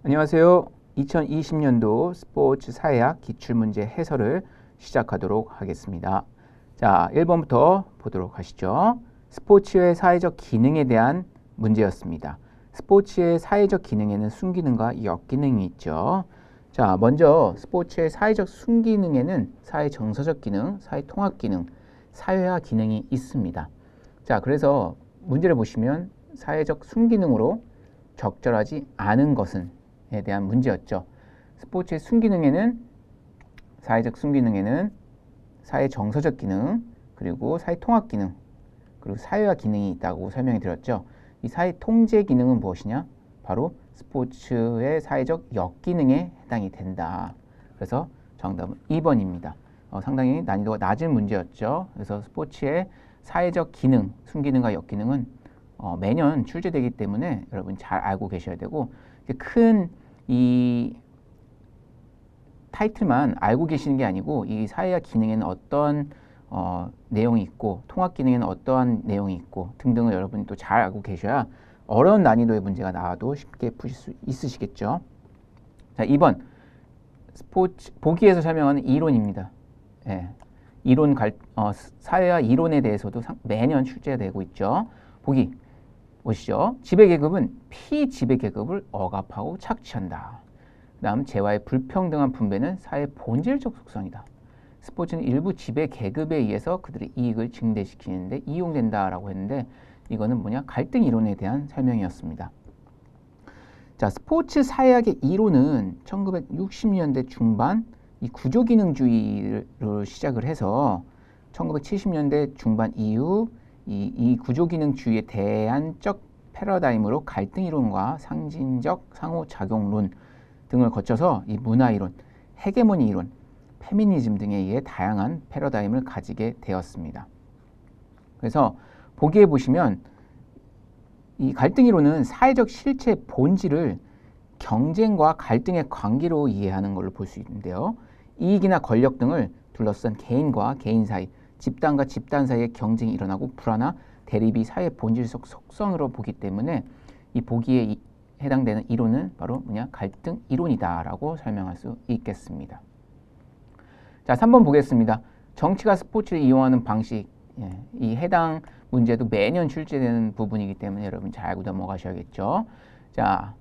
안녕하세요. 2020년도 스포츠 사회학 기출문제 해설을 시작하도록 하겠습니다. 자, 1번부터 보도록 하시죠. 스포츠의 사회적 기능에 대한 문제였습니다. 스포츠의 사회적 기능에는 순기능과 역기능이 있죠. 자, 먼저 스포츠의 사회적 순기능에는 사회 정서적 기능, 사회 통합 기능, 사회화 기능이 있습니다. 자, 그래서 문제를 보시면 사회적 순기능으로 적절하지 않은 것은 에 대한 문제였죠. 스포츠의 순기능에는 사회적 순기능에는 사회 정서적 기능, 그리고 사회 통합 기능, 그리고 사회화 기능이 있다고 설명해 드렸죠. 이 사회 통제 기능은 무엇이냐? 바로 스포츠의 사회적 역기능에 해당이 된다. 그래서 정답은 2번입니다. 상당히 난이도가 낮은 문제였죠. 그래서 스포츠의 사회적 기능, 순기능과 역기능은 매년 출제되기 때문에 여러분 잘 알고 계셔야 되고, 큰 이 타이틀만 알고 계시는 게 아니고 이 사회화 기능에는 어떤 내용이 있고 통합 기능에는 어떠한 내용이 있고 등등을 여러분이 또 잘 알고 계셔야 어려운 난이도의 문제가 나와도 쉽게 푸실 수 있으시겠죠. 자, 2번 스포츠 보기에서 설명하는 이론입니다. 예, 사회화 이론에 대해서도 매년 출제되고 있죠. 보기 보시죠. 지배계급은 피지배계급을 억압하고 착취한다. 그 다음 재화의 불평등한 분배는 사회의 본질적 속성이다. 스포츠는 일부 지배계급에 의해서 그들의 이익을 증대시키는데 이용된다라고 했는데 이거는 뭐냐? 갈등 이론에 대한 설명이었습니다. 자, 스포츠 사회학의 이론은 1960년대 중반 이 구조기능주의를 시작을 해서 1970년대 중반 이후 이 구조기능주의의 대안적 패러다임으로 갈등 이론과 상징적 상호작용론 등을 거쳐서 이 문화이론, 헤게모니 이론, 페미니즘 등에 의해 다양한 패러다임을 가지게 되었습니다. 그래서 보기에 보시면 이 갈등 이론은 사회적 실체의 본질을 경쟁과 갈등의 관계로 이해하는 걸로 볼 수 있는데요. 이익이나 권력 등을 둘러싼 개인과 개인 사이, 집단과 집단 사이의 경쟁이 일어나고 불화나 대립이 사회의 본질적 속성으로 보기 때문에 이 보기에 해당되는 이론은 바로 뭐냐? 갈등 이론이다라고 설명할 수 있겠습니다. 자, 3번 보겠습니다. 정치가 스포츠를 이용하는 방식. 이 해당 문제도 매년 출제되는 부분이기 때문에 여러분 잘 알고 넘어가셔야겠죠. 자,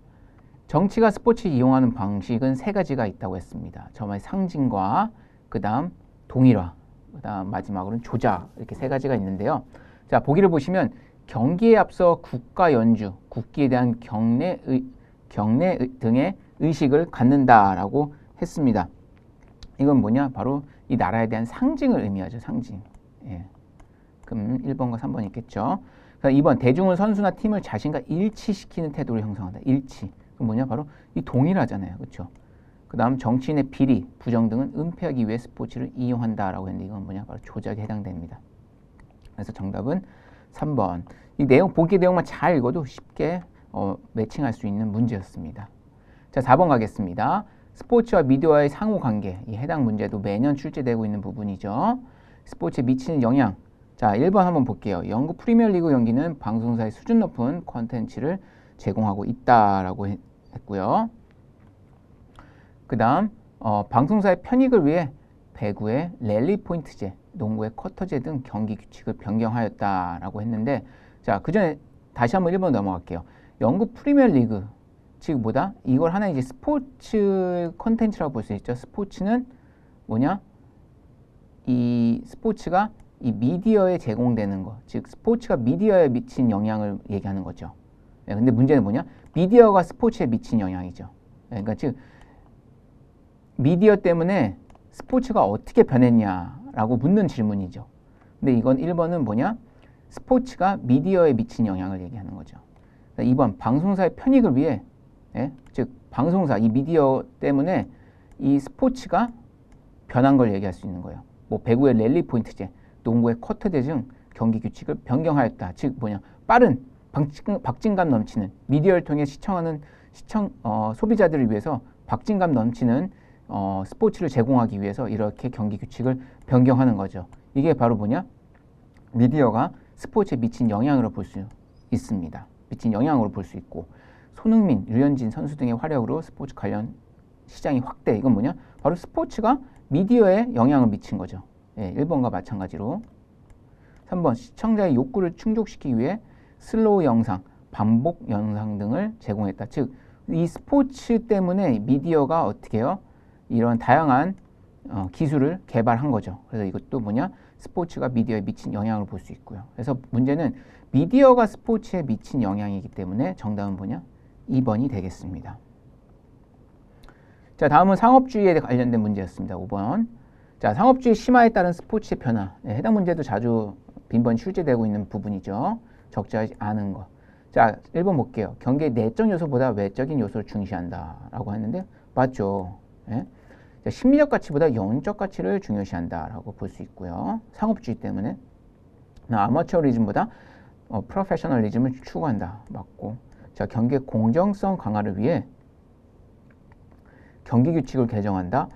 정치가 스포츠를 이용하는 방식은 세 가지가 있다고 했습니다. 처음에 상징과 그 다음 동일화, 그 다음 마지막으로는 조작, 이렇게 세 가지가 있는데요. 자, 보기를 보시면 경기에 앞서 국가 연주, 국기에 대한 경례 등의 의식을 갖는다라고 했습니다. 이건 뭐냐? 바로 이 나라에 대한 상징을 의미하죠. 상징. 예. 그럼 1번과 3번 있겠죠. 2번 대중은 선수나 팀을 자신과 일치시키는 태도를 형성한다. 일치. 그럼 뭐냐? 바로 이 동일하잖아요. 그렇죠? 그 다음 정치인의 비리, 부정 등은 은폐하기 위해 스포츠를 이용한다라고 했는데 이건 뭐냐? 바로 조작에 해당됩니다. 그래서 정답은 3번. 이 내용, 보기 내용만 잘 읽어도 쉽게 매칭할 수 있는 문제였습니다. 자, 4번 가겠습니다. 스포츠와 미디어와의 상호관계. 이 해당 문제도 매년 출제되고 있는 부분이죠. 스포츠에 미치는 영향. 자, 1번 한번 볼게요. 영국 프리미어리그 경기는 방송사의 수준 높은 콘텐츠를 제공하고 있다라고 했고요. 그 다음 방송사의 편익을 위해 배구의 랠리 포인트제, 농구의 쿼터제 등 경기 규칙을 변경하였다라고 했는데, 자, 그 전에 다시 한번 1번 넘어갈게요. 영국 프리미어리그, 즉 뭐다? 이걸 하나 이제 스포츠 콘텐츠라고 볼 수 있죠. 스포츠는 뭐냐? 이 스포츠가 이 미디어에 제공되는 거, 즉 스포츠가 미디어에 미친 영향을 얘기하는 거죠. 네, 근데 문제는 뭐냐? 미디어가 스포츠에 미친 영향이죠. 네, 그러니까 즉 미디어 때문에 스포츠가 어떻게 변했냐라고 묻는 질문이죠. 근데 이건 1번은 뭐냐? 스포츠가 미디어에 미친 영향을 얘기하는 거죠. 2번 방송사의 편익을 위해, 즉 방송사, 이 미디어 때문에 이 스포츠가 변한 걸 얘기할 수 있는 거예요. 뭐 배구의 랠리 포인트제, 농구의 쿼터제 등 경기 규칙을 변경하였다. 즉 뭐냐? 빠른 박진감 넘치는 미디어를 통해 시청하는 소비자들을 위해서 박진감 넘치는 스포츠를 제공하기 위해서 이렇게 경기 규칙을 변경하는 거죠. 이게 바로 뭐냐? 미디어가 스포츠에 미친 영향으로 볼 수 있습니다. 미친 영향으로 볼 수 있고, 손흥민, 류현진 선수 등의 활약으로 스포츠 관련 시장이 확대. 이건 뭐냐? 바로 스포츠가 미디어에 영향을 미친 거죠. 예, 1번과 마찬가지로. 3번 시청자의 욕구를 충족시키기 위해 슬로우 영상, 반복 영상 등을 제공했다. 즉, 이 스포츠 때문에 미디어가 어떻게 해요? 이런 다양한 기술을 개발한 거죠. 그래서 이것도 뭐냐? 스포츠가 미디어에 미친 영향을 볼 수 있고요. 그래서 문제는 미디어가 스포츠에 미친 영향이기 때문에 정답은 뭐냐? 2번이 되겠습니다. 자, 다음은 상업주의에 관련된 문제였습니다. 5번. 자, 상업주의 심화에 따른 스포츠의 변화. 네, 해당 문제도 자주 빈번히 출제되고 있는 부분이죠. 적절하지 않은 거. 자, 1번 볼게요. 경기의 내적 요소보다 외적인 요소를 중시한다 라고 했는데 맞죠. 예? 자, 심리적 가치보다 영적 가치를 중요시한다 라고 볼 수 있고요. 상업주의 때문에. 아마추어리즘보다 프로페셔널리즘을 추구한다. 맞고. 자, 경기의 공정성 강화를 위해 경기 규칙을 개정한다.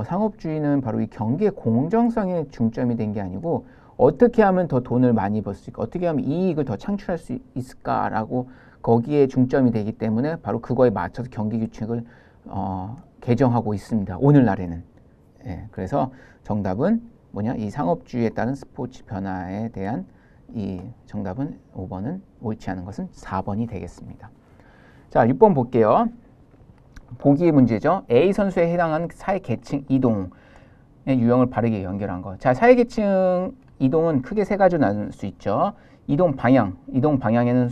상업주의는 바로 이 경기의 공정성에 중점이 된 게 아니고 어떻게 하면 더 돈을 많이 벌 수 있을까, 어떻게 하면 이익을 더 창출할 수 있을까라고 거기에 중점이 되기 때문에 바로 그거에 맞춰서 경기 규칙을 개정하고 있습니다. 오늘날에는. 예, 그래서 정답은 뭐냐? 이 상업주의에 따른 스포츠 변화에 대한 이 정답은 5번은 옳지 않은 것은 4번이 되겠습니다. 자, 6번 볼게요. 보기의 문제죠. A 선수에 해당하는 사회 계층 이동의 유형을 바르게 연결한 거. 자, 사회 계층 이동은 크게 세 가지로 나눌 수 있죠. 이동 방향, 이동 방향에는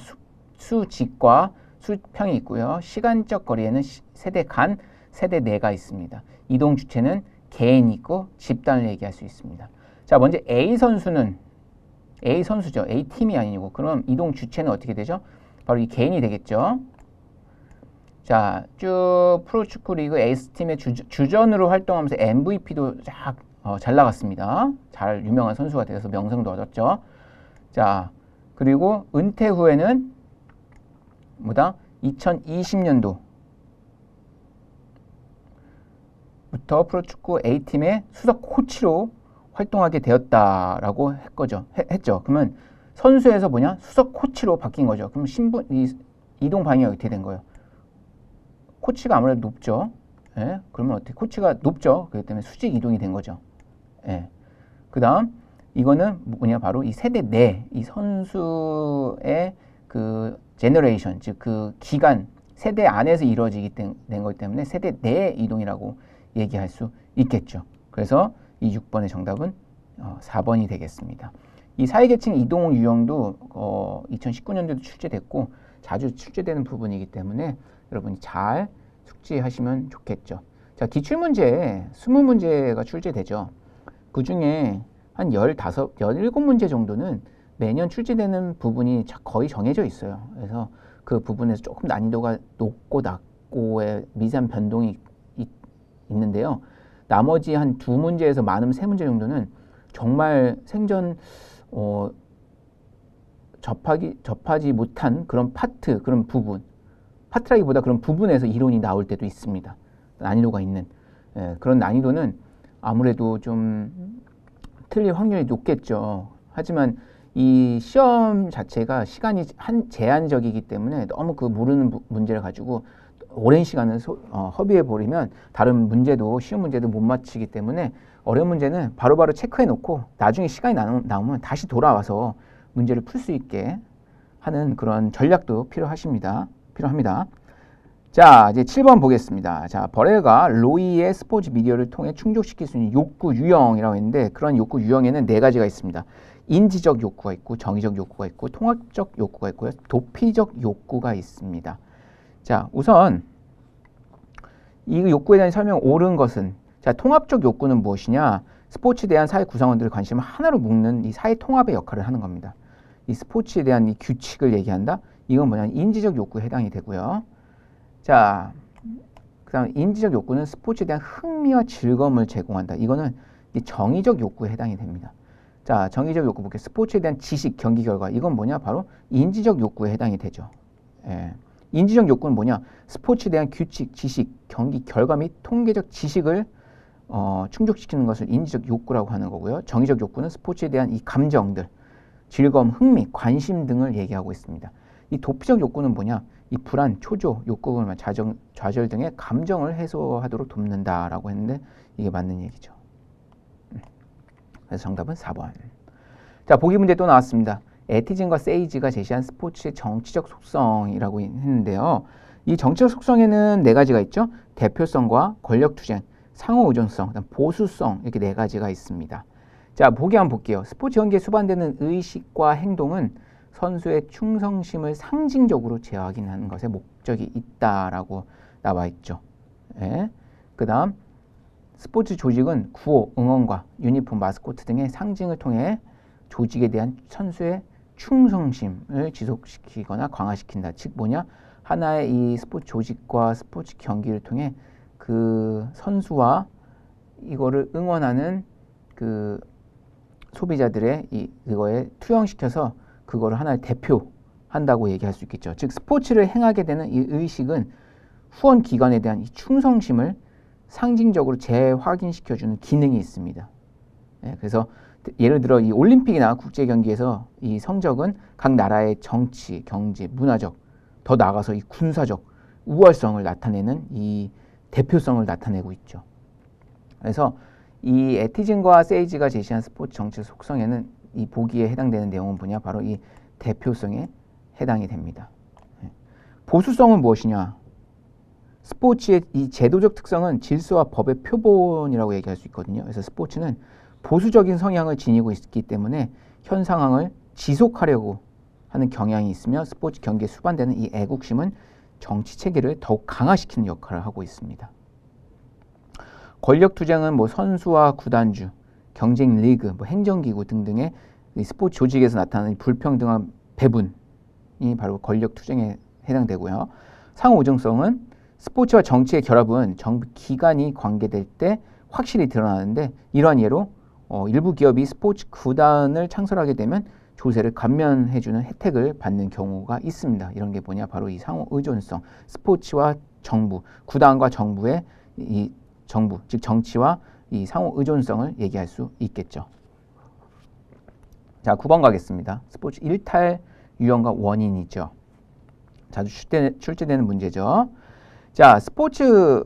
수직과 수평이 있고요. 시간적 거리에는 세대 간, 세대 내가 있습니다. 이동 주체는 개인이 있고 집단을 얘기할 수 있습니다. 자, 먼저 A 선수죠. A 팀이 아니고 그럼 이동 주체는 어떻게 되죠? 바로 이 개인이 되겠죠. 자, 쭉 프로축구 리그 에이스팀의 주전으로 활동하면서 MVP도 잘 나갔습니다. 잘 유명한 선수가 되어서 명성도 얻었죠. 자, 그리고 은퇴 후에는 뭐다? 2020년도부터 프로축구 A팀의 수석 코치로 활동하게 되었다라고 했죠. 그러면 선수에서 뭐냐? 수석 코치로 바뀐 거죠. 그럼 이동 방향이 어떻게 된 거예요? 코치가 아무래도 높죠. 예? 그러면 어떻게? 코치가 높죠. 그렇기 때문에 수직 이동이 된 거죠. 예. 그 다음, 이거는 뭐냐? 바로 이 세대 내, 이 선수의 그 제너레이션, 즉 그 기간, 세대 안에서 이루어지게 된 거기 때문에 세대 내 이동이라고 얘기할 수 있겠죠. 그래서 이 6번의 정답은 4번이 되겠습니다. 이 사회계층 이동 유형도 2019년도에도 출제됐고 자주 출제되는 부분이기 때문에 여러분이 잘 숙지하시면 좋겠죠. 자, 기출문제 20문제가 출제되죠. 그 중에 한 17문제 정도는 매년 출제되는 부분이 거의 정해져 있어요. 그래서 그 부분에서 조금 난이도가 높고 낮고의 미세한 변동이 있는데요. 나머지 한 2문제에서 많으면 3문제 정도는 정말 생전 접하지 못한 그런 파트, 그런 부분, 파트라기보다 그런 부분에서 이론이 나올 때도 있습니다. 난이도가 있는. 그런 난이도는 아무래도 좀 틀릴 확률이 높겠죠. 하지만 이 시험 자체가 시간이 제한적이기 때문에 너무 그 모르는 문제를 가지고 오랜 시간을 허비해버리면 다른 문제도 쉬운 문제도 못 맞히기 때문에 어려운 문제는 바로바로 체크해 놓고 나중에 시간이 나오면 다시 돌아와서 문제를 풀 수 있게 하는 그런 전략도 필요합니다. 자, 이제 7번 보겠습니다. 자, 버레가 로이의 스포츠 미디어를 통해 충족시킬 수 있는 욕구 유형이라고 했는데 그런 욕구 유형에는 4가지가 있습니다. 인지적 욕구가 있고 정의적 욕구가 있고 통합적 욕구가 있고요. 도피적 욕구가 있습니다. 자, 우선 이 욕구에 대한 설명 옳은 것은 자, 통합적 욕구는 무엇이냐? 스포츠에 대한 사회 구성원들의 관심을 하나로 묶는 이 사회 통합의 역할을 하는 겁니다. 이 스포츠에 대한 이 규칙을 얘기한다? 이건 뭐냐? 인지적 욕구에 해당이 되고요. 자, 그 다음 인지적 욕구는 스포츠에 대한 흥미와 즐거움을 제공한다. 이거는 정의적 욕구에 해당이 됩니다. 자, 정의적 욕구 볼게요. 스포츠에 대한 지식, 경기 결과. 이건 뭐냐? 바로 인지적 욕구에 해당이 되죠. 예. 인지적 욕구는 뭐냐? 스포츠에 대한 규칙, 지식, 경기 결과 및 통계적 지식을 충족시키는 것을 인지적 욕구라고 하는 거고요. 정의적 욕구는 스포츠에 대한 이 감정들, 즐거움, 흥미, 관심 등을 얘기하고 있습니다. 이 도피적 욕구는 뭐냐? 이 불안, 초조, 욕구, 좌절 등의 감정을 해소하도록 돕는다라고 했는데 이게 맞는 얘기죠. 그래서 정답은 4번. 자, 보기 문제 또 나왔습니다. 에티즌과 세이지가 제시한 스포츠의 정치적 속성이라고 했는데요. 이 정치적 속성에는 네 가지가 있죠. 대표성과 권력투쟁, 상호의존성, 보수성 이렇게 네 가지가 있습니다. 자, 보기 한번 볼게요. 스포츠 경기에 수반되는 의식과 행동은 선수의 충성심을 상징적으로 재확인하는 것에 목적이 있다라고 나와 있죠. 예. 그 다음 스포츠 조직은 구호, 응원과 유니폼, 마스코트 등의 상징을 통해 조직에 대한 선수의 충성심을 지속시키거나 강화시킨다. 즉 뭐냐? 하나의 이 스포츠 조직과 스포츠 경기를 통해 그 선수와 이거를 응원하는 그 소비자들의 이거에 투영시켜서 그거를 하나의 대표한다고 얘기할 수 있겠죠. 즉 스포츠를 행하게 되는 이 의식은 후원 기관에 대한 이 충성심을 상징적으로 재확인시켜주는 기능이 있습니다. 네, 그래서 예를 들어 이 올림픽이나 국제 경기에서 이 성적은 각 나라의 정치, 경제, 문화적, 더 나아가서 이 군사적 우월성을 나타내는 이 대표성을 나타내고 있죠. 그래서 이 에티즌과 세이지가 제시한 스포츠 정치의 속성에는 이 보기에 해당되는 내용은 뭐냐? 바로 이 대표성에 해당이 됩니다. 보수성은 무엇이냐? 스포츠의 이 제도적 특성은 질서와 법의 표본이라고 얘기할 수 있거든요. 그래서 스포츠는 보수적인 성향을 지니고 있기 때문에 현 상황을 지속하려고 하는 경향이 있으며 스포츠 경기에 수반되는 이 애국심은 정치 체계를 더욱 강화시키는 역할을 하고 있습니다. 권력투쟁은 뭐 선수와 구단주, 경쟁 리그, 뭐 행정기구 등등의 스포츠 조직에서 나타나는 불평등한 배분이 바로 권력투쟁에 해당되고요. 상호의존성은 스포츠와 정치의 결합은 정부 기관이 관계될 때 확실히 드러나는데 이러한 예로 일부 기업이 스포츠 구단을 창설하게 되면 조세를 감면해주는 혜택을 받는 경우가 있습니다. 이런 게 뭐냐? 바로 이 상호의존성, 스포츠와 정부, 구단과 정부의 이 정부, 즉 정치와 이 상호의존성을 얘기할 수 있겠죠. 자, 9번 가겠습니다. 스포츠 일탈 유형과 원인이죠. 자주 출제되는 문제죠. 자, 스포츠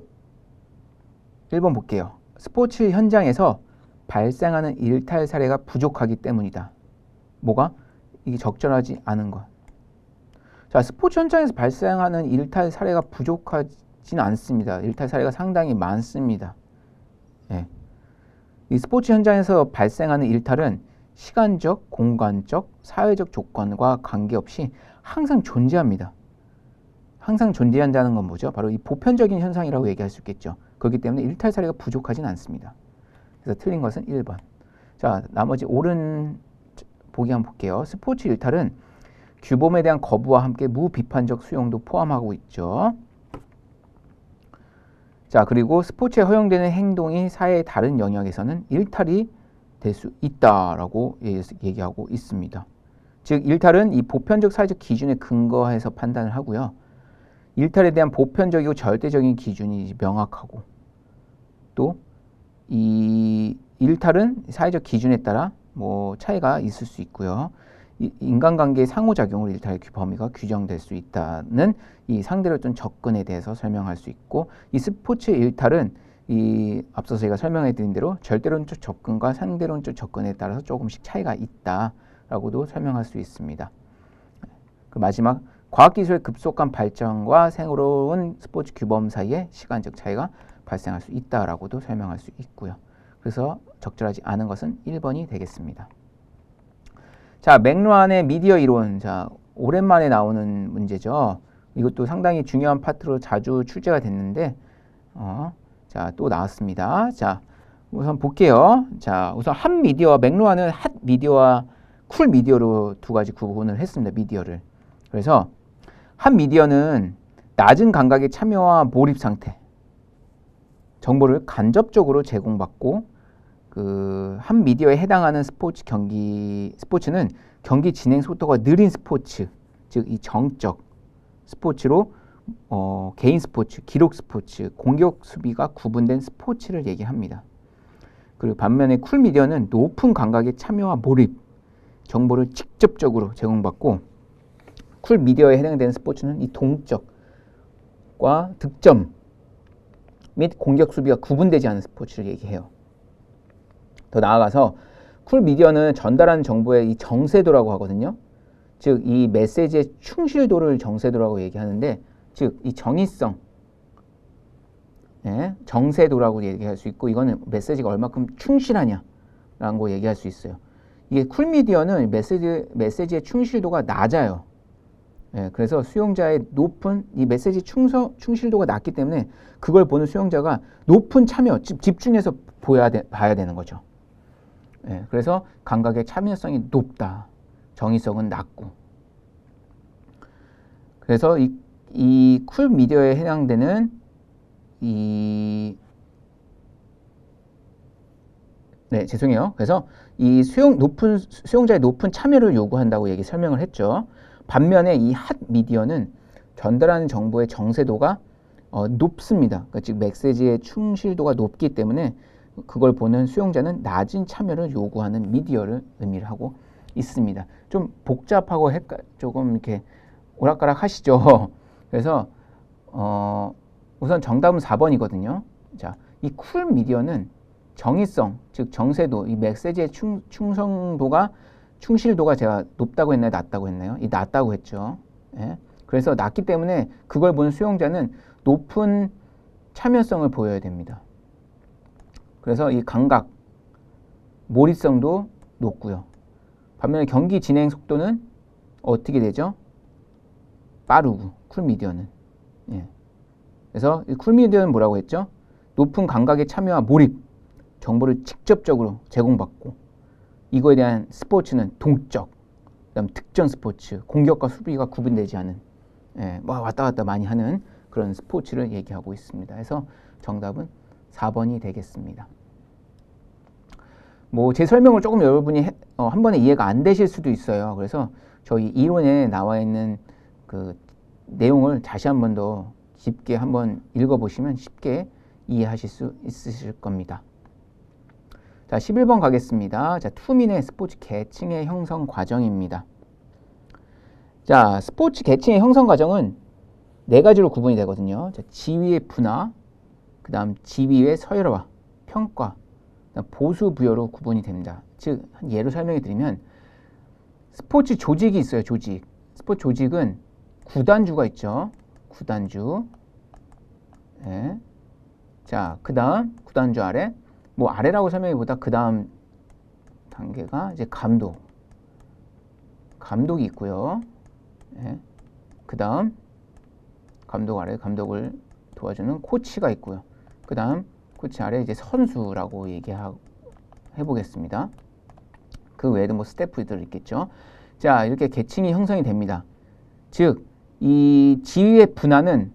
1번 볼게요. 스포츠 현장에서 발생하는 일탈 사례가 부족하기 때문이다. 뭐가? 이게 적절하지 않은 것. 자, 스포츠 현장에서 발생하는 일탈 사례가 부족하지는 않습니다. 일탈 사례가 상당히 많습니다. 예. 이 스포츠 현장에서 발생하는 일탈은 시간적, 공간적, 사회적 조건과 관계없이 항상 존재합니다. 항상 존재한다는 건 뭐죠? 바로 이 보편적인 현상이라고 얘기할 수 있겠죠. 그렇기 때문에 일탈 사례가 부족하진 않습니다. 그래서 틀린 것은 1번. 자, 나머지 옳은 보기 한번 볼게요. 스포츠 일탈은 규범에 대한 거부와 함께 무비판적 수용도 포함하고 있죠. 자, 그리고 스포츠에 허용되는 행동이 사회의 다른 영역에서는 일탈이 될 수 있다라고 얘기하고 있습니다. 즉, 일탈은 이 보편적 사회적 기준에 근거해서 판단을 하고요. 일탈에 대한 보편적이고 절대적인 기준이 명확하고 또 이 일탈은 사회적 기준에 따라 뭐 차이가 있을 수 있고요. 인간관계의 상호작용으로 일탈의 범위가 규정될 수 있다는 이 상대론적 접근에 대해서 설명할 수 있고 이 스포츠 일탈은 이 앞서 저희가 설명해 드린 대로 절대론적 접근과 상대론적 접근에 따라서 조금씩 차이가 있다라고도 설명할 수 있습니다. 그 마지막 과학기술의 급속한 발전과 새로운 스포츠 규범 사이에 시간적 차이가 발생할 수 있다라고도 설명할 수 있고요. 그래서 적절하지 않은 것은 1번이 되겠습니다. 자, 맥루한의 미디어 이론. 자, 오랜만에 나오는 문제죠. 이것도 상당히 중요한 파트로 자주 출제가 됐는데 자, 또 나왔습니다. 자, 우선 볼게요. 자, 우선 핫 미디어와 맥루한은 핫 미디어와 쿨 미디어로 두 가지 구분을 했습니다. 미디어를. 그래서 핫 미디어는 낮은 감각의 참여와 몰입 상태, 정보를 간접적으로 제공받고 핫 미디어에 해당하는 스포츠는 경기 진행 속도가 느린 스포츠, 즉 이 정적 스포츠로 개인 스포츠, 기록 스포츠, 공격 수비가 구분된 스포츠를 얘기합니다. 그리고 반면에 쿨 미디어는 높은 감각의 참여와 몰입, 정보를 직접적으로 제공받고 쿨 미디어에 해당되는 스포츠는 이 동적과 득점 및 공격 수비가 구분되지 않은 스포츠를 얘기해요. 더 나아가서 쿨 미디어는 전달하는 정보의 이 정세도라고 하거든요. 즉 이 메시지의 충실도를 정세도라고 얘기하는데, 즉 이 정의성, 정세도라고 얘기할 수 있고, 이거는 메시지가 얼마큼 충실하냐라는 거 얘기할 수 있어요. 이게 쿨 미디어는 메시지의 충실도가 낮아요. 그래서 수용자의 높은 이 메시지 충실도가 낮기 때문에 그걸 보는 수용자가 높은 참여, 집중해서 봐야 되는 거죠. 그래서 감각의 참여성이 높다. 정의성은 낮고. 그래서 이 쿨 미디어에 해당되는 죄송해요. 그래서 이 수용자의 높은 참여를 요구한다고 설명을 했죠. 반면에 이 핫 미디어는 전달하는 정보의 정세도가 높습니다. 그러니까 즉 메시지의 충실도가 높기 때문에 그걸 보는 수용자는 낮은 참여를 요구하는 미디어를 의미를 하고 있습니다. 좀 복잡하고 조금 이렇게 오락가락 하시죠. 그래서 우선 정답은 4번이거든요. 자, 이 쿨 미디어는 정의성, 즉 정세도, 이 메시지의 충실도가 제가 높다고 했나요? 낮다고 했나요? 이 낮다고 했죠. 그래서 낮기 때문에 그걸 보는 수용자는 높은 참여성을 보여야 됩니다. 그래서 이 감각, 몰입성도 높고요. 반면에 경기 진행 속도는 어떻게 되죠? 빠르고, 쿨 미디어는. 그래서 이 쿨 미디어는 뭐라고 했죠? 높은 감각의 참여와 몰입, 정보를 직접적으로 제공받고, 이거에 대한 스포츠는 동적, 그다음 득점 스포츠, 공격과 수비가 구분되지 않은, 왔다 갔다 많이 하는 그런 스포츠를 얘기하고 있습니다. 그래서 정답은 4번이 되겠습니다. 뭐 제 설명을 조금 여러분이 한 번에 이해가 안 되실 수도 있어요. 그래서 저희 이론에 나와 있는 그 내용을 다시 한 번 더 깊게 한번 읽어보시면 쉽게 이해하실 수 있으실 겁니다. 자, 11번 가겠습니다. 자, 투민의 스포츠 계층의 형성 과정입니다. 자, 스포츠 계층의 형성 과정은 네 가지로 구분이 되거든요. 자, 지위의 분화, 그 다음 지위의 서열화, 평가, 그다음 보수 부여로 구분이 됩니다. 즉, 예로 설명해 드리면 스포츠 조직이 있어요. 조직. 스포츠 조직은 구단주가 있죠. 구단주. 자, 그 다음 구단주 아래, 뭐 아래라고 설명해보다 그 다음 단계가 이제 감독이 있고요. 그 다음 감독 아래 감독을 도와주는 코치가 있고요. 그 다음 코치 아래 이제 선수라고 해보겠습니다. 그 외에도 뭐 스태프들 있겠죠. 자, 이렇게 계층이 형성이 됩니다. 즉, 이 지위의 분화는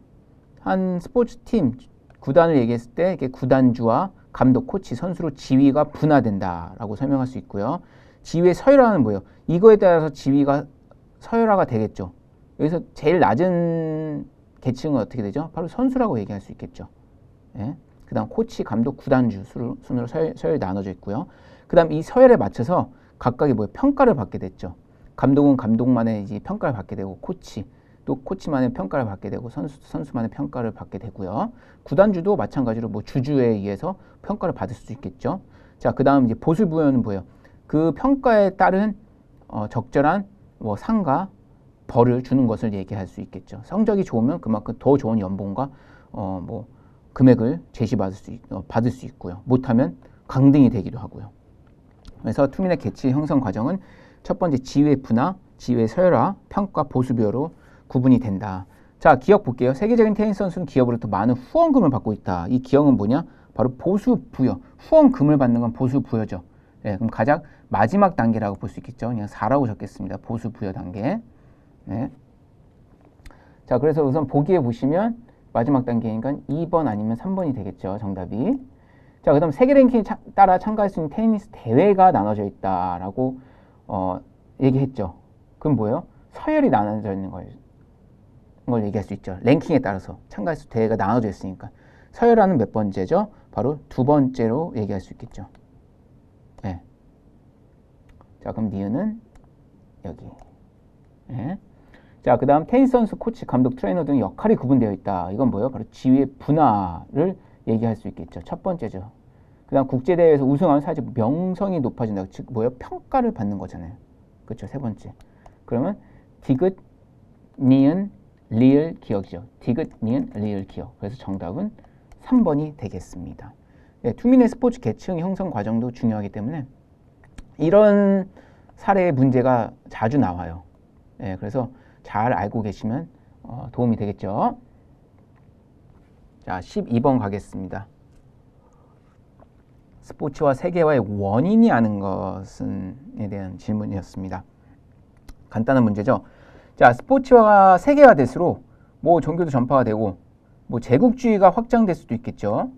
한 스포츠 팀, 구단을 얘기했을 때 이렇게 구단주와 감독, 코치, 선수로 지위가 분화된다라고 설명할 수 있고요. 지위의 서열화는 뭐예요? 이거에 따라서 지위가 서열화가 되겠죠. 여기서 제일 낮은 계층은 어떻게 되죠? 바로 선수라고 얘기할 수 있겠죠. 그 다음 코치, 감독, 구단주 순으로 서열이 나눠져 있고요. 그 다음 이 서열에 맞춰서 각각이 평가를 받게 됐죠. 감독은 감독만의 이제 평가를 받게 되고, 또 코치만의 평가를 받게 되고, 선수만의 평가를 받게 되고요. 구단주도 마찬가지로 뭐 주주에 의해서 평가를 받을 수 있겠죠. 자, 그 다음 이제 보수 부여는 뭐예요? 그 평가에 따른 적절한 뭐 상과 벌을 주는 것을 얘기할 수 있겠죠. 성적이 좋으면 그만큼 더 좋은 연봉과 뭐 금액을 받을 수 있고요. 못하면 강등이 되기도 하고요. 그래서 투민의 계층 형성 과정은 첫 번째 지위의 분화, 지위의 서열화, 평가, 보수 부여로 구분이 된다. 자, 기업 볼게요. 세계적인 테니스 선수는 기업으로부터 많은 후원금을 받고 있다. 이 기업은 뭐냐? 바로 보수 부여. 후원금을 받는 건 보수 부여죠. 그럼 가장 마지막 단계라고 볼 수 있겠죠. 그냥 4라고 적겠습니다. 보수 부여 단계. 자, 그래서 우선 보기에 보시면 마지막 단계니까 2번 아니면 3번이 되겠죠. 정답이. 자, 그 다음 세계 랭킹에 따라 참가할 수 있는 테니스 대회가 나눠져 있다라고 얘기했죠. 그럼 뭐예요? 서열이 나눠져 있는 걸 얘기할 수 있죠. 랭킹에 따라서 참가할 수 있는 대회가 나눠져 있으니까. 서열화는 몇 번째죠? 바로 두 번째로 얘기할 수 있겠죠. 자, 그럼 니은은 여기. 자, 그 다음 테니스 선수, 코치, 감독, 트레이너 등 역할이 구분되어 있다. 이건 뭐예요? 바로 지위의 분화를 얘기할 수 있겠죠. 첫 번째죠. 그 다음 국제대회에서 우승하면 사실 명성이 높아진다. 즉 뭐예요? 평가를 받는 거잖아요. 그렇죠. 세 번째. 그러면 디귿, 니은, 리을, 기억이죠. 디귿, 니은, 리을, 기억. 그래서 정답은 3번이 되겠습니다. 네, 투민의 스포츠 계층 형성 과정도 중요하기 때문에 이런 사례의 문제가 자주 나와요. 네, 그래서 잘 알고 계시면 도움이 되겠죠. 자, 12번 가겠습니다. 스포츠와 세계화의 원인이 아는 것은에 대한 질문이었습니다. 간단한 문제죠. 자, 스포츠화가 세계화될수록 뭐 종교도 전파가 되고 뭐 제국주의가 확장될 수도 있겠죠.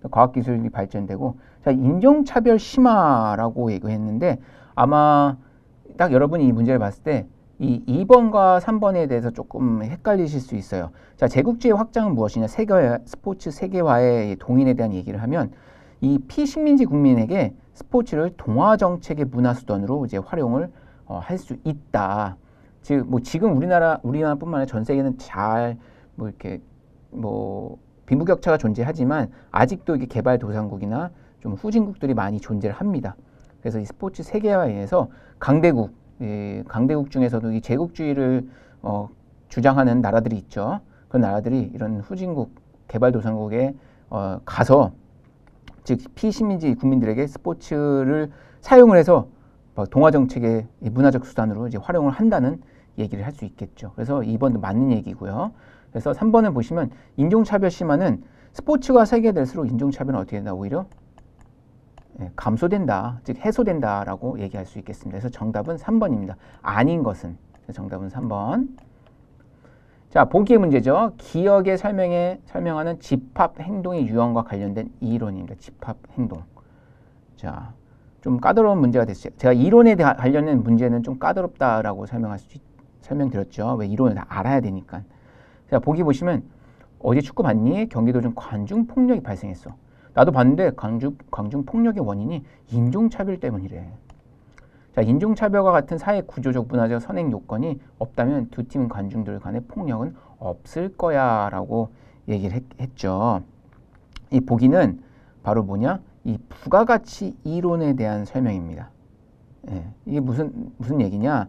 과학기술이 발전되고, 자, 인종차별 심화라고 얘기했는데 아마 딱 여러분이 이 문제를 봤을 때 이 2번과 3번에 대해서 조금 헷갈리실 수 있어요. 자, 제국주의 확장은 무엇이냐? 세계화, 스포츠 세계화의 동인에 대한 얘기를 하면 이 피식민지 국민에게 스포츠를 동화 정책의 문화 수단으로 이제 활용을 할 수 있다. 즉, 뭐 지금 우리나라뿐만 아니라 전 세계는 잘 뭐 이렇게 뭐 빈부격차가 존재하지만 아직도 이게 개발도상국이나 좀 후진국들이 많이 존재를 합니다. 그래서 이 스포츠 세계화에 의해서 강대국 중에서도 이 제국주의를 주장하는 나라들이 있죠. 그런 나라들이 이런 후진국, 개발도상국에 가서 즉 피식민지 국민들에게 스포츠를 사용을 해서 동화 정책의 문화적 수단으로 이제 활용을 한다는 얘기를 할 수 있겠죠. 그래서 2번도 맞는 얘기고요. 그래서 3번을 보시면 인종차별 심화는 스포츠가 세계화될수록 인종차별은 어떻게 된다? 오히려 감소된다, 즉 해소된다라고 얘기할 수 있겠습니다. 그래서 정답은 3번입니다. 아닌 것은. 정답은 3번. 자, 보기의 문제죠. 기억의 설명하는 집합 행동의 유형과 관련된 이론입니다. 집합 행동. 자, 좀 까다로운 문제가 됐어요. 제가 이론에 관련된 문제는 좀 까다롭다라고 설명드렸죠. 왜 이론을 다 알아야 되니까. 자, 보기 보시면 어제 축구 봤니? 경기도 중 관중 폭력이 발생했어. 나도 봤는데 관중 폭력의 원인이 인종차별 때문이래. 자, 인종차별과 같은 사회 구조적 문화적 선행 요건이 없다면 두 팀 관중들 간의 폭력은 없을 거야 라고 얘기를 했죠. 이 보기는 바로 뭐냐? 이 부가가치 이론에 대한 설명입니다. 이게 무슨 얘기냐?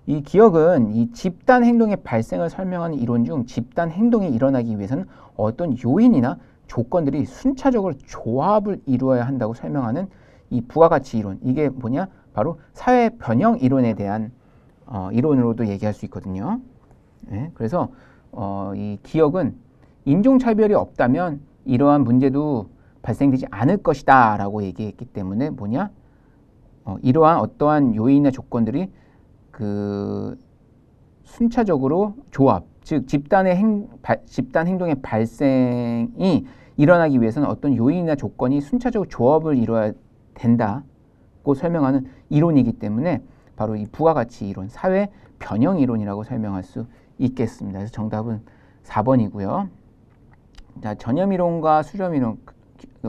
이 기억은 이 집단 행동의 발생을 설명하는 이론 중 집단 행동이 일어나기 위해서는 어떤 요인이나 조건들이 순차적으로 조합을 이루어야 한다고 설명하는 이 부가가치 이론. 이게 뭐냐? 바로 사회 변형 이론에 대한 이론으로도 얘기할 수 있거든요. 그래서 이 기억은 인종차별이 없다면 이러한 문제도 발생되지 않을 것이다 라고 얘기했기 때문에 뭐냐? 이러한 어떠한 요인이나 조건들이 그 순차적으로 조합, 즉 집단 행동의 발생이 일어나기 위해서는 어떤 요인이나 조건이 순차적으로 조합을 이루어야 된다고 설명하는 이론이기 때문에 바로 이 부가가치 이론, 사회 변형 이론이라고 설명할 수 있겠습니다. 그래서 정답은 4번이고요. 자, 전염 이론과 수렴 이론,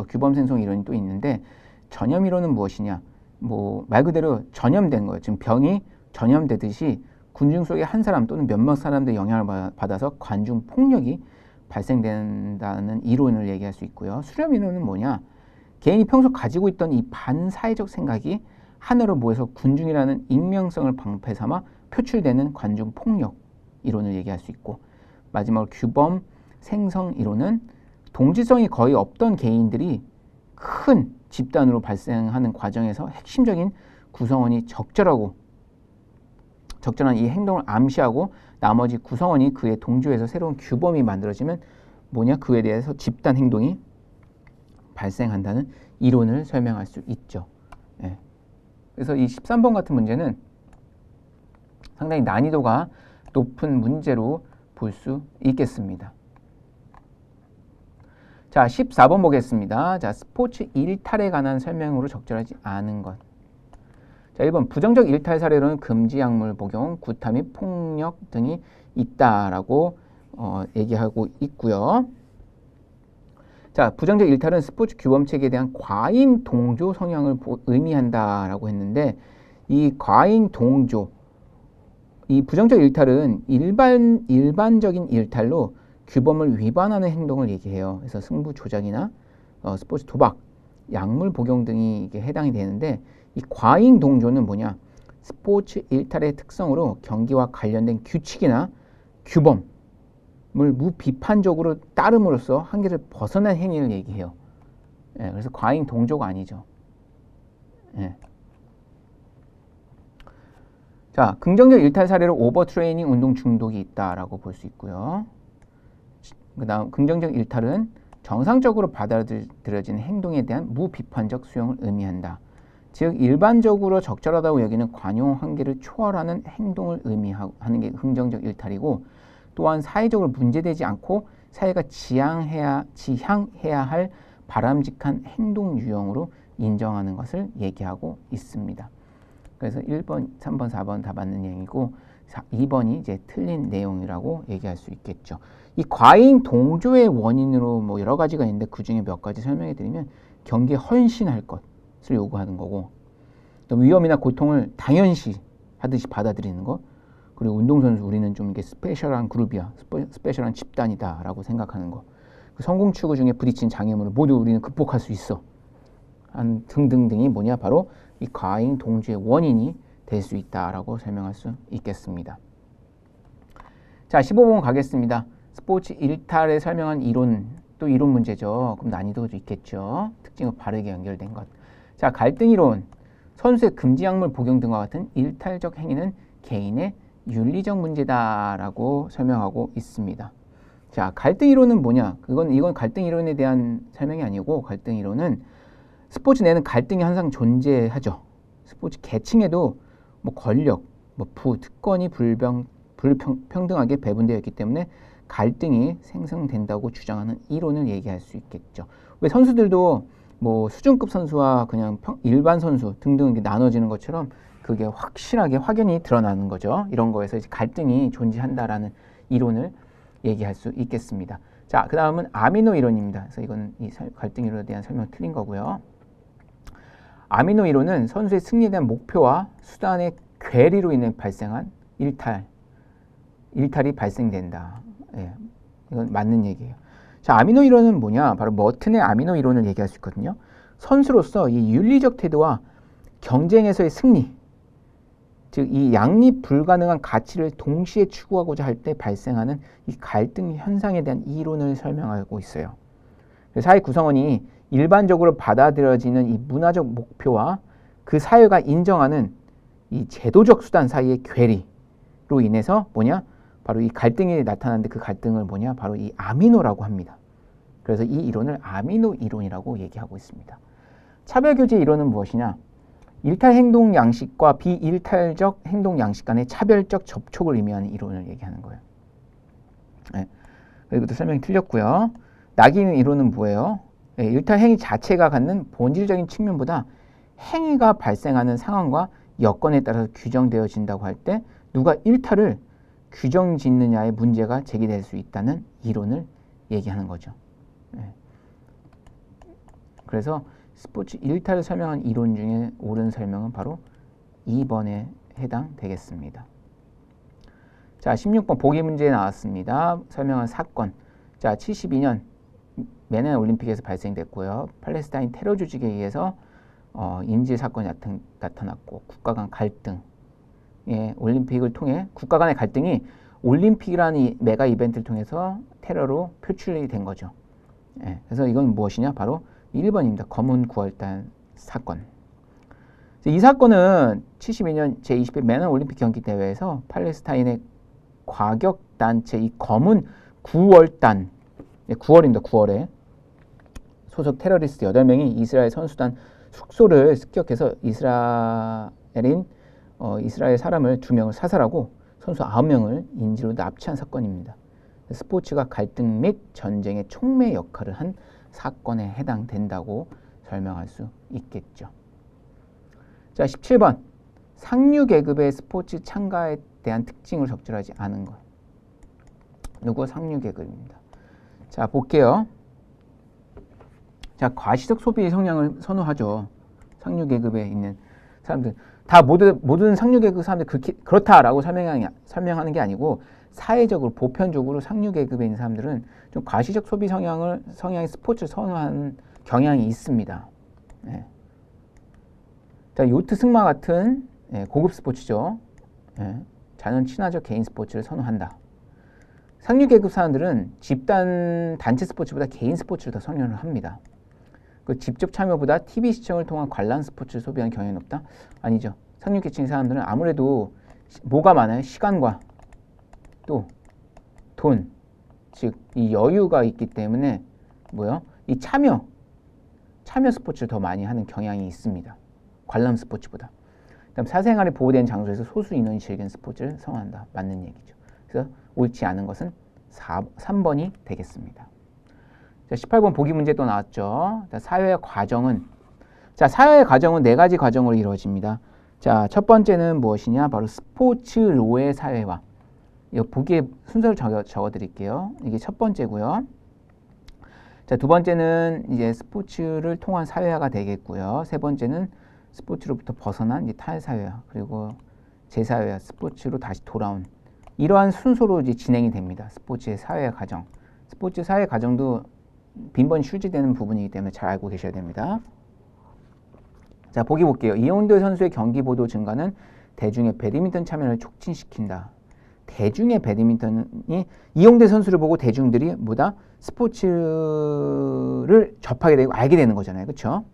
규범 생성 이론이 또 있는데 전염 이론은 무엇이냐? 뭐 말 그대로 전염된 거예요. 지금 병이 전염되듯이 군중 속에 한 사람 또는 몇몇 사람들의 영향을 받아서 관중 폭력이 발생된다는 이론을 얘기할 수 있고요. 수렴 이론은 뭐냐? 개인이 평소 가지고 있던 이 반사회적 생각이 하나로 모여서 군중이라는 익명성을 방패 삼아 표출되는 관중 폭력 이론을 얘기할 수 있고, 마지막으로 규범 생성 이론은 동질성이 거의 없던 개인들이 큰 집단으로 발생하는 과정에서 핵심적인 구성원이 적절한 이 행동을 암시하고 나머지 구성원이 그에 동조해서 새로운 규범이 만들어지면 뭐냐? 그에 대해서 집단 행동이 발생한다는 이론을 설명할 수 있죠. 그래서 이 13번 같은 문제는 상당히 난이도가 높은 문제로 볼 수 있겠습니다. 자, 14번 보겠습니다. 자, 스포츠 일탈에 관한 설명으로 적절하지 않은 것. 자, 1번 부정적 일탈 사례로는 금지 약물 복용, 구타 및 폭력 등이 있다라고 얘기하고 있고요. 자, 부정적 일탈은 스포츠 규범 체계에 대한 과잉 동조 성향을 의미한다라고 했는데 이 과잉 동조, 이 부정적 일탈은 일반적인 일탈로 규범을 위반하는 행동을 얘기해요. 그래서 승부 조작이나 스포츠 도박, 약물 복용 등이 이게 해당이 되는데, 이 과잉 동조는 뭐냐? 스포츠 일탈의 특성으로 경기와 관련된 규칙이나 규범을 무비판적으로 따름으로써 한계를 벗어난 행위를 얘기해요. 예, 그래서 과잉 동조가 아니죠. 예. 자, 긍정적 일탈 사례로 오버트레이닝, 운동 중독이 있다라고 볼 수 있고요. 그 다음 긍정적 일탈은 정상적으로 받아들여지는 행동에 대한 무비판적 수용을 의미한다. 즉 일반적으로 적절하다고 여기는 관용 한계를 초월하는 행동을 의미하는 게 긍정적 일탈이고, 또한 사회적으로 문제되지 않고 사회가 지향해야 할 바람직한 행동 유형으로 인정하는 것을 얘기하고 있습니다. 그래서 1번, 3번, 4번 다 맞는 내용이고 2번이 이제 틀린 내용이라고 얘기할 수 있겠죠. 이 과잉 동조의 원인으로 뭐 여러 가지가 있는데 그 중에 몇 가지 설명해 드리면 경기에 헌신할 것을 요구하는 거고, 또 위험이나 고통을 당연시 하듯이 받아들이는 것, 그리고 운동선수 우리는 좀 이게 스페셜한 그룹이야, 스페셜한 집단이다라고 생각하는 거, 그 성공 추구 중에 부딪힌 장애물을 모두 우리는 극복할 수 있어 한 등등등이 뭐냐, 바로 이 과잉 동조의 원인이 될 수 있다라고 설명할 수 있겠습니다. 자, 15번 가겠습니다. 스포츠 일탈에 설명한 이론, 또 이론 문제죠. 그럼 난이도도 있겠죠. 특징과 바르게 연결된 것. 자, 갈등 이론. 선수의 금지 약물 복용 등과 같은 일탈적 행위는 개인의 윤리적 문제다라고 설명하고 있습니다. 자, 갈등 이론은 뭐냐? 이건 갈등 이론에 대한 설명이 아니고, 갈등 이론은 스포츠 내는 갈등이 항상 존재하죠. 스포츠 계층에도 뭐 권력, 뭐 부, 특권이 불평등하게 배분되어 있기 때문에 갈등이 생성된다고 주장하는 이론을 얘기할 수 있겠죠. 왜 선수들도 뭐 수준급 선수와 그냥 일반 선수 등등 나눠지는 것처럼 그게 확실하게 확연히 드러나는 거죠. 이런 거에서 이제 갈등이 존재한다라는 이론을 얘기할 수 있겠습니다. 자, 그 다음은 아미노 이론입니다. 그래서 이건 이 갈등 이론에 대한 설명 틀린 거고요. 아미노 이론은 선수의 승리에 대한 목표와 수단의 괴리로 인해 발생한 일탈이 발생된다. 예, 이건 맞는 얘기예요. 자, 아미노 이론은 뭐냐? 바로 머튼의 아미노 이론을 얘기할 수 있거든요. 선수로서 이 윤리적 태도와 경쟁에서의 승리, 즉 이 양립 불가능한 가치를 동시에 추구하고자 할 때 발생하는 이 갈등 현상에 대한 이론을 설명하고 있어요. 사회 구성원이 일반적으로 받아들여지는 이 문화적 목표와 그 사회가 인정하는 이 제도적 수단 사이의 괴리로 인해서 뭐냐? 바로 이 갈등이 나타나는데, 그 갈등을 뭐냐? 바로 이 아미노라고 합니다. 그래서 이 이론을 아미노 이론이라고 얘기하고 있습니다. 차별교제 이론은 무엇이냐? 일탈 행동 양식과 비일탈적 행동 양식 간의 차별적 접촉을 의미하는 이론을 얘기하는 거예요. 네. 이것도 설명이 틀렸고요. 낙인 이론은 뭐예요? 네, 일탈 행위 자체가 갖는 본질적인 측면보다 행위가 발생하는 상황과 여건에 따라서 규정되어진다고 할 때 누가 일탈을 규정짓느냐의 문제가 제기될 수 있다는 이론을 얘기하는 거죠. 네. 그래서 스포츠 일탈을 설명한 이론 중에 옳은 설명은 바로 2번에 해당되겠습니다. 자, 16번 보기 문제 나왔습니다. 설명한 사건. 자, 72년 메넨 올림픽에서 발생됐고요. 팔레스타인 테러 조직에 의해서 인질 사건이 나타났고, 국가 간 갈등, 올림픽을 통해 국가 간의 갈등이 올림픽이라는 이 메가 이벤트를 통해서 테러로 표출이 된 거죠. 그래서 이건 무엇이냐? 바로 1번입니다. 검은 9월달 사건. 이 사건은 72년 제20회 메넨 올림픽 경기 대회에서 팔레스타인의 과격단체 이 검은 9월단, 9월입니다. 9월에 소속 테러리스트 8명이 이스라엘 선수단 숙소를 습격해서 이스라엘 사람을 2명을 사살하고 선수 9명을 인질로 납치한 사건입니다. 스포츠가 갈등 및 전쟁의 촉매 역할을 한 사건에 해당된다고 설명할 수 있겠죠. 자, 17번. 상류 계급의 스포츠 참가에 대한 특징을 적절하지 않은 것. 누구? 상류 계급입니다. 자, 볼게요. 자, 과시적 소비 성향을 선호하죠. 상류 계급에 있는 사람들. 다 모든 상류계급 사람들이 그렇다라고 설명하는 게 아니고 사회적으로 보편적으로 상류계급에 있는 사람들은 좀 과시적 소비 성향의 스포츠를 선호하는 경향이 있습니다. 예. 자, 요트 승마 같은 고급 스포츠죠. 예. 자연 친화적 개인 스포츠를 선호한다. 상류계급 사람들은 집단 단체 스포츠보다 개인 스포츠를 더 선호를 합니다. 그 직접 참여보다 TV 시청을 통한 관람 스포츠를 소비하는 경향이 높다? 아니죠. 상류계층 사람들은 아무래도 뭐가 많아요? 시간과 또 돈, 즉 이 여유가 있기 때문에 뭐요? 이 참여 스포츠를 더 많이 하는 경향이 있습니다. 관람 스포츠보다. 그다음 사생활이 보호된 장소에서 소수 인원이 즐기는 스포츠를 선호한다. 맞는 얘기죠. 그래서 옳지 않은 것은 3번이 되겠습니다. 자, 18번 보기 문제 또 나왔죠. 자, 사회의 과정은 네 가지 과정으로 이루어집니다. 자, 첫 번째는 무엇이냐? 바로 스포츠로의 사회화. 이 보기에 순서를 적어 드릴게요. 이게 첫 번째고요. 자, 두 번째는 이제 스포츠를 통한 사회화가 되겠고요. 세 번째는 스포츠로부터 벗어난 이제 탈사회화, 그리고 재사회화, 스포츠로 다시 돌아온 이러한 순서로 이제 진행이 됩니다. 스포츠의 사회화 과정. 스포츠 사회 과정도 빈번히 출제되는 부분이기 때문에 잘 알고 계셔야 됩니다. 자, 보기 볼게요. 이용대 선수의 경기 보도 증가는 대중의 배드민턴 참여를 촉진시킨다. 대중의 배드민턴이 이용대 선수를 보고 대중들이 뭐다? 스포츠를 접하게 되고 알게 되는 거잖아요. 그렇죠?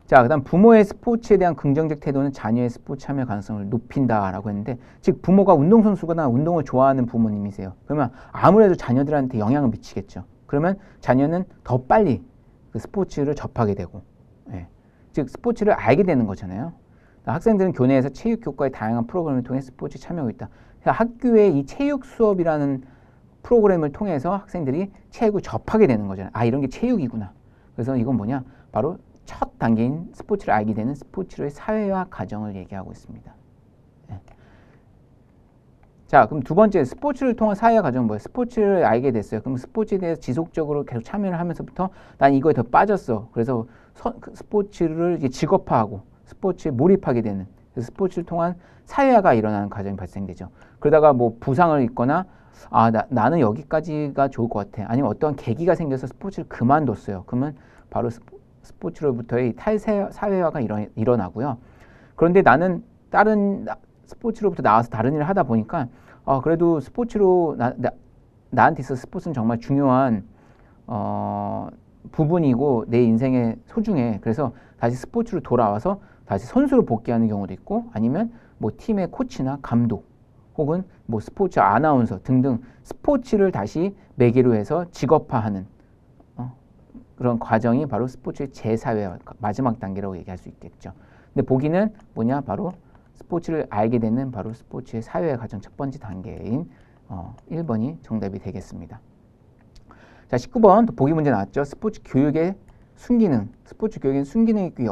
자, 그다음 부모의 스포츠에 대한 긍정적 태도는 자녀의 스포츠 참여 가능성을 높인다라고 했는데, 즉 부모가 운동선수거나 운동을 좋아하는 부모님이세요. 그러면 아무래도 자녀들한테 영향을 미치겠죠. 그러면 자녀는 더 빨리 그 스포츠를 접하게 되고, 즉 스포츠를 알게 되는 거잖아요. 학생들은 교내에서 체육 교과의 다양한 프로그램을 통해 스포츠에 참여하고 있다. 학교의 이 체육 수업이라는 프로그램을 통해서 학생들이 체육을 접하게 되는 거잖아요. 아, 이런 게 체육이구나. 그래서 이건 뭐냐? 바로 첫 단계인 스포츠를 알게 되는 스포츠로의 사회화 과정을 얘기하고 있습니다. 자, 그럼 두 번째 스포츠를 통한 사회화 과정은 뭐예요? 스포츠를 알게 됐어요. 그럼 스포츠에 대해서 지속적으로 계속 참여를 하면서부터 난 이거에 더 빠졌어. 그래서 스포츠를 이제 직업화하고 스포츠에 몰입하게 되는, 스포츠를 통한 사회화가 일어나는 과정이 발생되죠. 그러다가 뭐 부상을 입거나 나는 여기까지가 좋을 것 같아. 아니면 어떠한 계기가 생겨서 스포츠를 그만뒀어요. 그러면 바로 스포츠로부터의 탈사회화가 일어나고요. 그런데 나는 다른 스포츠로부터 나와서 다른 일을 하다 보니까 그래도 스포츠로 나한테 있어서 스포츠는 정말 중요한 부분이고 내 인생에 소중해. 그래서 다시 스포츠로 돌아와서 다시 선수로 복귀하는 경우도 있고, 아니면 뭐 팀의 코치나 감독 혹은 뭐 스포츠 아나운서 등등 스포츠를 다시 매개로 해서 직업화하는 그런 과정이 바로 스포츠의 재사회화 마지막 단계라고 얘기할 수 있겠죠. 근데 보기는 뭐냐? 바로 스포츠를 알게 되는 바로 스포츠의 사회화 과정 첫 번째 단계인 1번이 정답이 되겠습니다. 자, 19번 또 보기 문제 나왔죠. 스포츠 교육의 순기능. 스포츠 교육의 순기능이 있고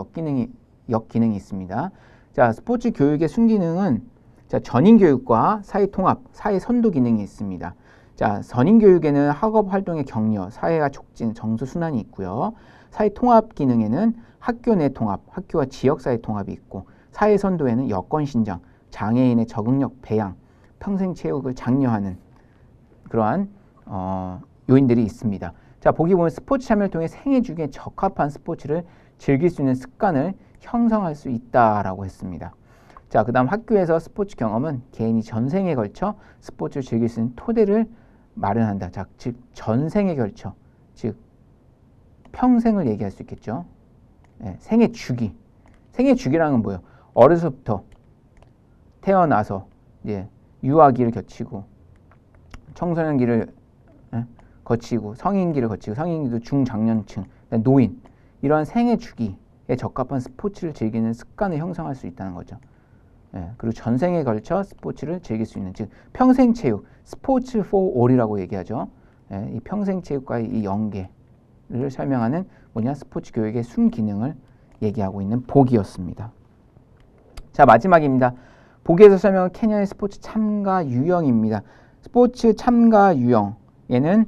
역기능이 있습니다. 자, 스포츠 교육의 순기능은 자, 전인 교육과 사회 통합, 사회 선도 기능이 있습니다. 자, 전인 교육에는 학업 활동의 격려, 사회화 촉진, 정서 순환이 있고요. 사회 통합 기능에는 학교 내 통합, 학교와 지역 사회 통합이 있고, 사회 선도에는 여건 신장, 장애인의 적응력 배양, 평생 체육을 장려하는 그러한 요인들이 있습니다. 자, 보기 보면 스포츠 참여를 통해 생애 중에 적합한 스포츠를 즐길 수 있는 습관을 형성할 수 있다라고 했습니다. 자, 그 다음 학교에서 스포츠 경험은 개인이 전생에 걸쳐 스포츠를 즐길 수 있는 토대를 마련한다. 자, 즉 전생에 걸쳐, 즉 평생을 얘기할 수 있겠죠. 생애 주기. 생애 주기라는 건 뭐예요? 어려서부터 태어나서 이제 유아기를 거치고 청소년기를 거치고 성인기를 거치고 성인기도 중장년층, 노인, 이러한 생애 주기에 적합한 스포츠를 즐기는 습관을 형성할 수 있다는 거죠. 그리고 전생에 걸쳐 스포츠를 즐길 수 있는, 즉 평생 체육, 스포츠 for all이라고 얘기하죠. 이 평생 체육과의 이 연계를 설명하는 뭐냐? 스포츠 교육의 순기능을 얘기하고 있는 보기였습니다. 자, 마지막입니다. 보기에서 설명한 캐년의 스포츠 참가 유형입니다. 스포츠 참가 유형에는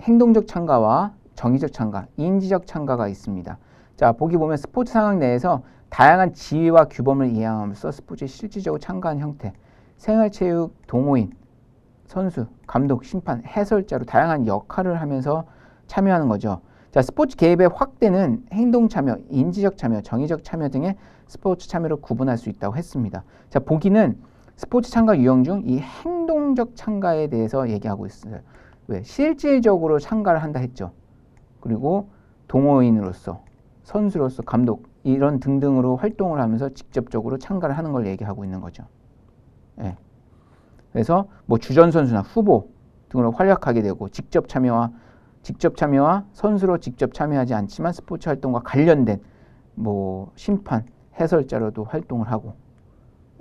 행동적 참가와 정의적 참가, 인지적 참가가 있습니다. 자, 보기 보면 스포츠 상황 내에서 다양한 지위와 규범을 이해함으로써 스포츠에 실질적으로 참가한 형태, 생활체육 동호인, 선수, 감독, 심판, 해설자로 다양한 역할을 하면서 참여하는 거죠. 자, 스포츠 개입의 확대는 행동 참여, 인지적 참여, 정의적 참여 등의 스포츠 참여를 구분할 수 있다고 했습니다. 자, 보기는 스포츠 참가 유형 중 이 행동적 참가에 대해서 얘기하고 있어요. 왜? 실질적으로 참가를 한다 했죠. 그리고 동호인으로서, 선수로서, 감독 이런 등등으로 활동을 하면서 직접적으로 참가를 하는 걸 얘기하고 있는 거죠. 예. 그래서 뭐 주전 선수나 후보 등으로 활약하게 되고 직접 참여와 선수로 직접 참여하지 않지만 스포츠 활동과 관련된 뭐 심판, 해설자로도 활동을 하고.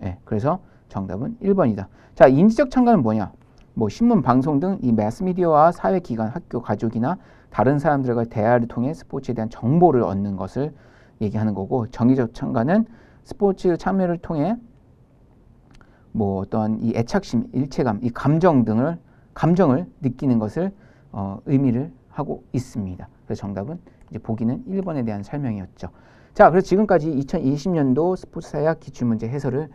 예. 그래서 정답은 1번이다. 자, 인지적 참가는 뭐냐? 뭐 신문, 방송 등 이 매스미디어와 사회기관, 학교, 가족이나 다른 사람들과 대화를 통해 스포츠에 대한 정보를 얻는 것을 얘기하는 거고, 정의적 참가는 스포츠 참여를 통해 뭐 어떤 이 애착심, 일체감, 이 감정을 느끼는 것을 의미를 하고 있습니다. 그래서 정답은 이제 보기는 1번에 대한 설명이었죠. 자, 그래서 지금까지 2020년도 스포츠 사회학 기출문제 해설을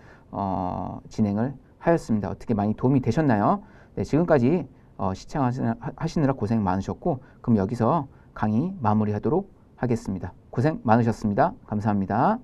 진행을 하였습니다. 어떻게 많이 도움이 되셨나요? 네, 지금까지 시청하시느라 고생 많으셨고, 그럼 여기서 강의 마무리하도록 하겠습니다. 고생 많으셨습니다. 감사합니다.